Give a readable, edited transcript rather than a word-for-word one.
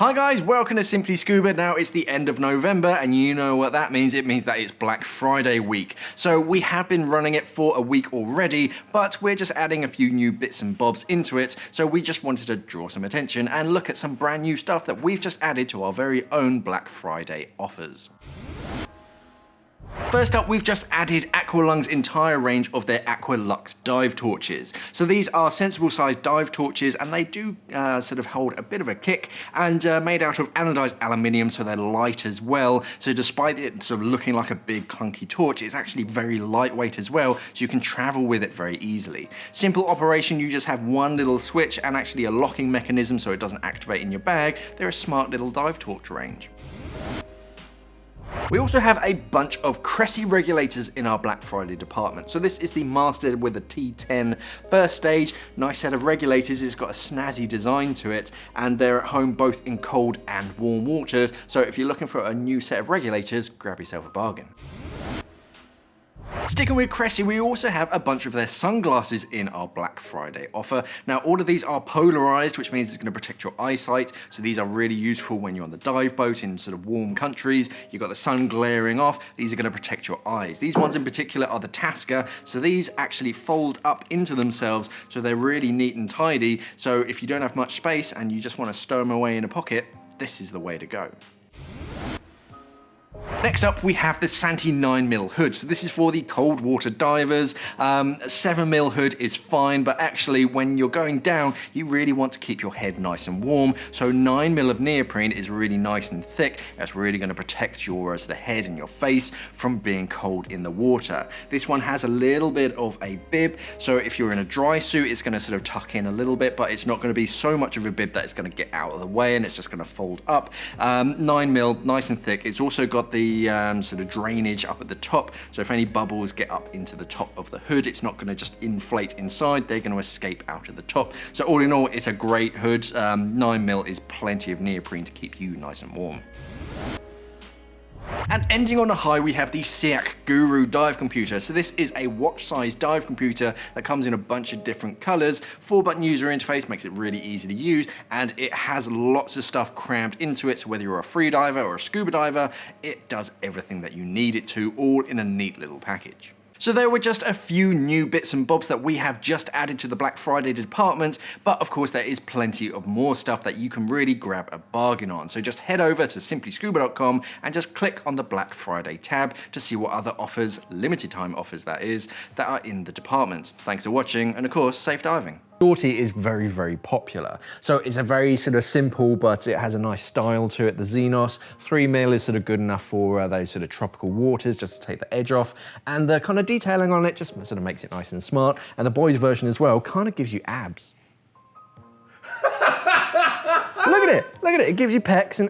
Hi guys, welcome to Simply Scuba. Now it's the end of November and you know what that means. It means that it's Black Friday week. So we have been running it for a week already, but we're just adding a few new bits and bobs into it. So we just wanted to draw some attention and look at some brand new stuff that we've just added to our very own Black Friday offers. First up, we've just added Aqualungs' entire range of their Aqualux dive torches. So these are sensible sized dive torches and they do sort of hold a bit of a kick and made out of anodized aluminium, so they're light as well. So despite it sort of looking like a big clunky torch, it's actually very lightweight as well, so you can travel with it very easily. Simple operation, you just have one little switch and actually a locking mechanism so it doesn't activate in your bag. They're a smart little dive torch range. We also have a bunch of Cressy regulators in our Black Friday department. So this is the Master with a T10 first stage. Nice set of regulators, it's got a snazzy design to it, and they're at home both in cold and warm waters. So if you're looking for a new set of regulators, grab yourself a bargain. Sticking with Cressy, we also have a bunch of their sunglasses in our Black Friday offer. Now, all of these are polarized, which means it's going to protect your eyesight. So these are really useful when you're on the dive boat in sort of warm countries. You've got the sun glaring off. These are going to protect your eyes. These ones in particular are the Taska. So these actually fold up into themselves. So they're really neat and tidy. So if you don't have much space and you just want to stow them away in a pocket, this is the way to go. Next up, we have the Santi 9mm hood. So this is for the cold water divers. 7mm hood is fine, but actually when you're going down, you really want to keep your head nice and warm. So 9mm of neoprene is really nice and thick. That's really going to protect your sort of head and your face from being cold in the water. This one has a little bit of a bib. So if you're in a dry suit, it's going to sort of tuck in a little bit, but it's not going to be so much of a bib that it's going to get out of the way and it's just going to fold up. 9mm, nice and thick. It's also got the sort of drainage up at the top, so if any bubbles get up into the top of the hood, it's not going to just inflate inside, they're going to escape out of the top. So all in all, it's a great hood. 9mm is plenty of neoprene to keep you nice and warm. And ending on a high, we have the SEAC Guru dive computer. So this is a watch-sized dive computer that comes in a bunch of different colors. 4-button user interface makes it really easy to use, and it has lots of stuff crammed into it. So whether you're a free diver or a scuba diver, it does everything that you need it to, all in a neat little package. So there were just a few new bits and bobs that we have just added to the Black Friday department, but of course there is plenty of more stuff that you can really grab a bargain on. So just head over to simplyscuba.com and just click on the Black Friday tab to see what other offers, limited time offers that is, that are in the department. Thanks for watching, and of course, safe diving. Shorty is very, very popular. So it's a very sort of simple, but it has a nice style to it. The Xenos 3mm is sort of good enough for those sort of tropical waters, just to take the edge off. And the kind of detailing on it just sort of makes it nice and smart. And the boys version as well kind of gives you abs. Look at it, it gives you pecs and abs.